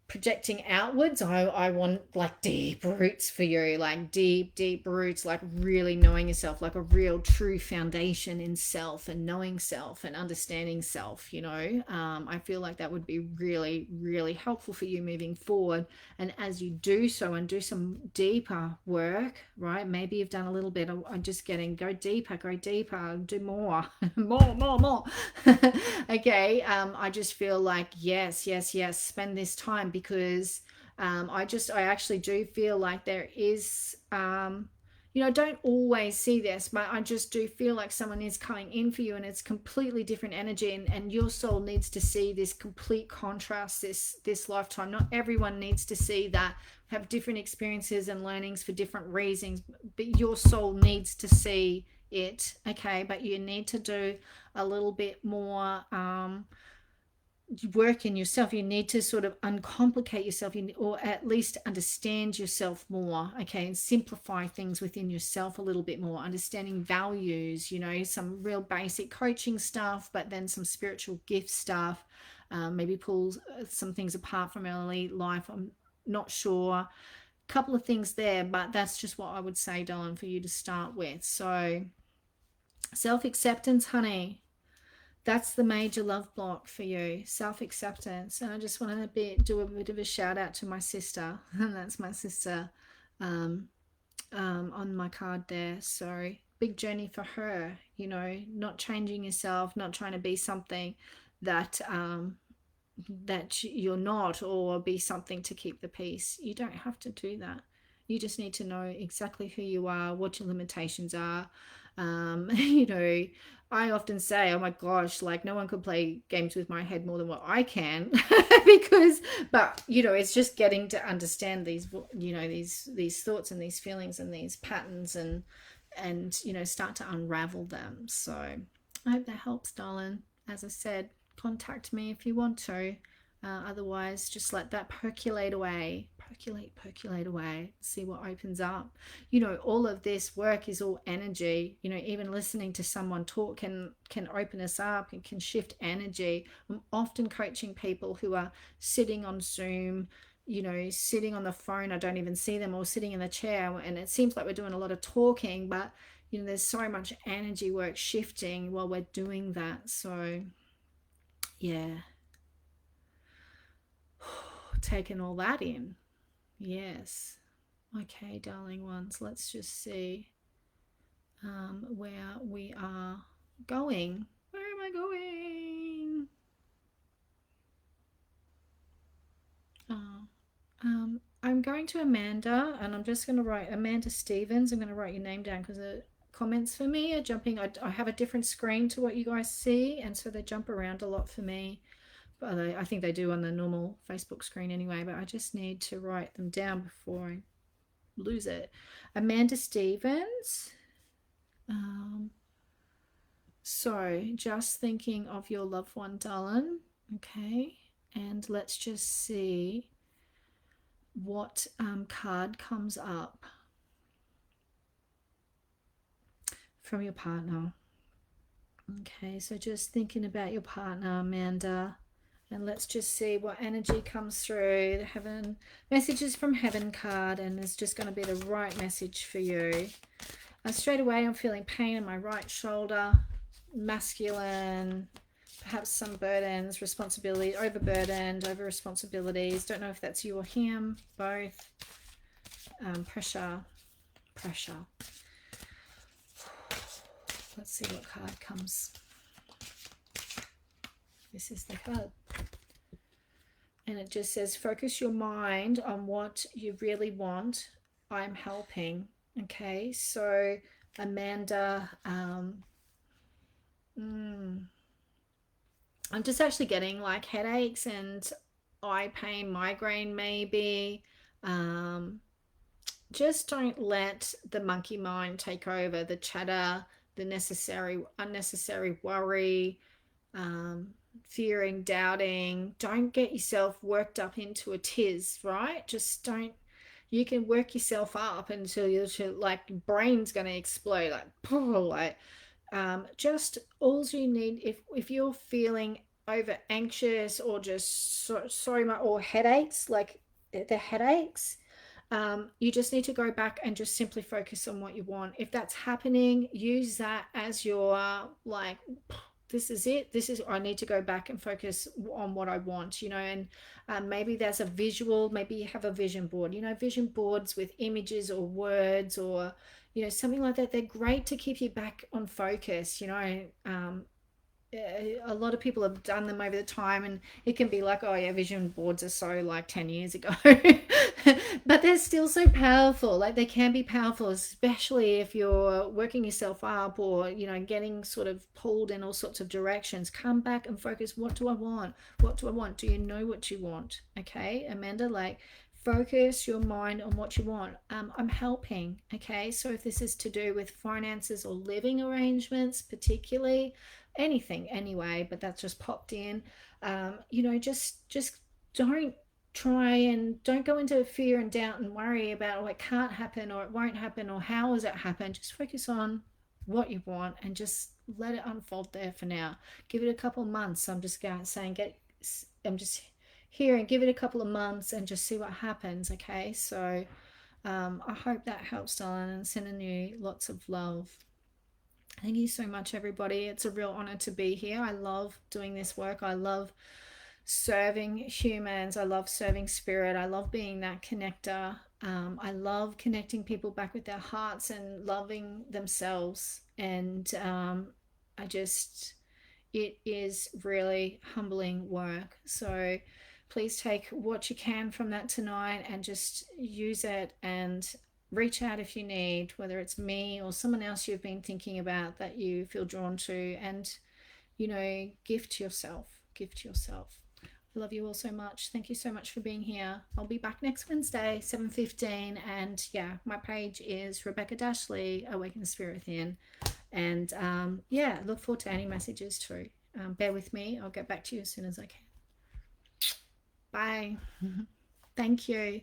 projecting outwards. I want like deep roots for you, like deep roots, like really knowing yourself, like a real true foundation in self and knowing self and understanding self. I feel like that would be really, really helpful for you moving forward. And as you do so and do some deeper work, right? Maybe you've done a little bit. I'm just getting go deeper, do more, more. Okay. I just feel like yes, spend this time, because I actually do feel like there is I don't always see this, but I just do feel like someone is coming in for you and it's completely different energy, and your soul needs to see this complete contrast this lifetime. Not everyone needs to see that, have different experiences and learnings for different reasons, but your soul needs to see it. Okay, but you need to do a little bit more work in yourself. You need to sort of uncomplicate yourself, or at least understand yourself more, okay, and simplify things within yourself a little bit more, understanding values, some real basic coaching stuff, but then some spiritual gift stuff, maybe pull some things apart from early life. I'm not sure, a couple of things there, but that's just what I would say, darling, for you to start with. So self-acceptance, honey, that's the major love block for you, self-acceptance. And I just want to do a bit of a shout out to my sister, and that's my sister on my card there. So big journey for her, you know, not changing yourself, not trying to be something that that you're not, or be something to keep the peace. You don't have to do that. You just need to know exactly who you are, what your limitations are. You know, I often say, oh my gosh, like no one could play games with my head more than what I can. Because, but you know, it's just getting to understand these, you know, these thoughts and these feelings and these patterns, and you know, start to unravel them. So I hope that helps, darling. As I said, contact me if you want to. Otherwise, just let that percolate away, percolate away, see what opens up. You know, all of this work is all energy. You know, even listening to someone talk can open us up and can shift energy. I'm often coaching people who are sitting on Zoom, you know, sitting on the phone. I don't even see them, or sitting in the chair, and it seems like we're doing a lot of talking, but you know, there's so much energy work shifting while we're doing that. So yeah, taking all that in. Yes. Okay, darling ones, let's just see where we are going. Where am I going? Oh, I'm going to Amanda, and I'm just going to write Amanda Stevens. I'm going to write your name down because the comments for me are jumping. I have a different screen to what you guys see, and so they jump around a lot for me. But I think they do on the normal Facebook screen anyway, but I just need to write them down before I lose it. Amanda Stevens. Um, so just thinking of your loved one, darling. Okay. And let's just see what card comes up from your partner. Okay, so just thinking about your partner, Amanda. And let's just see what energy comes through. The heaven messages from heaven card, and there's just going to be the right message for you. Straight away, I'm feeling pain in my right shoulder, masculine, perhaps some burdens, responsibility, overburdened, over responsibilities. Don't know if that's you or him, both. Pressure. Let's see what card comes. This is the card. And it just says, focus your mind on what you really want. I'm helping. Okay, so Amanda, I'm just actually getting like headaches and eye pain, migraine maybe. Just don't let the monkey mind take over, the chatter, the unnecessary worry, fearing, doubting. Don't get yourself worked up into a tiz, right? Just don't. You can work yourself up until you're like brain's going to explode, like just all you need, if you're feeling over anxious or just so much, or headaches, like the headaches, you just need to go back and just simply focus on what you want. If that's happening, use that as your like, this is it. This is, I need to go back and focus on what I want, you know. And maybe there's a visual, maybe you have a vision board, you know, vision boards with images or words or, you know, something like that. They're great to keep you back on focus, you know. A lot of people have done them over the time, and it can be like, oh yeah, vision boards are so like 10 years ago. But they're still so powerful. Like they can be powerful, especially if you're working yourself up, or you know, getting sort of pulled in all sorts of directions. Come back and focus. What do I want? What do I want? Do you know what you want? Okay, Amanda, like focus your mind on what you want. I'm helping. Okay, so if this is to do with finances or living arrangements, particularly, anything anyway, but that's just popped in. You know, just don't try and don't go into fear and doubt and worry about, oh, it can't happen or it won't happen or how does it happen. Just focus on what you want and just let it unfold there for now. Give it a couple of months. I'm just saying, I'm just here, and give it a couple of months and just see what happens. Okay, so I hope that helps, darling, and sending you lots of love. Thank you so much, everybody. It's a real honor to be here. I love doing this work. I love serving humans. I love serving spirit. I love being that connector. I love connecting people back with their hearts and loving themselves. And I just, it is really humbling work. So please take what you can from that tonight and just use it, and reach out if you need, whether it's me or someone else you've been thinking about that you feel drawn to, and gift yourself. Gift yourself. I love you all so much. Thank you so much for being here. I'll be back next Wednesday, 7:15. And yeah, my page is Rebecca Dashley, Awaken Spirit Within. And yeah, look forward to any messages too. Bear with me. I'll get back to you as soon as I can. Bye. Thank you.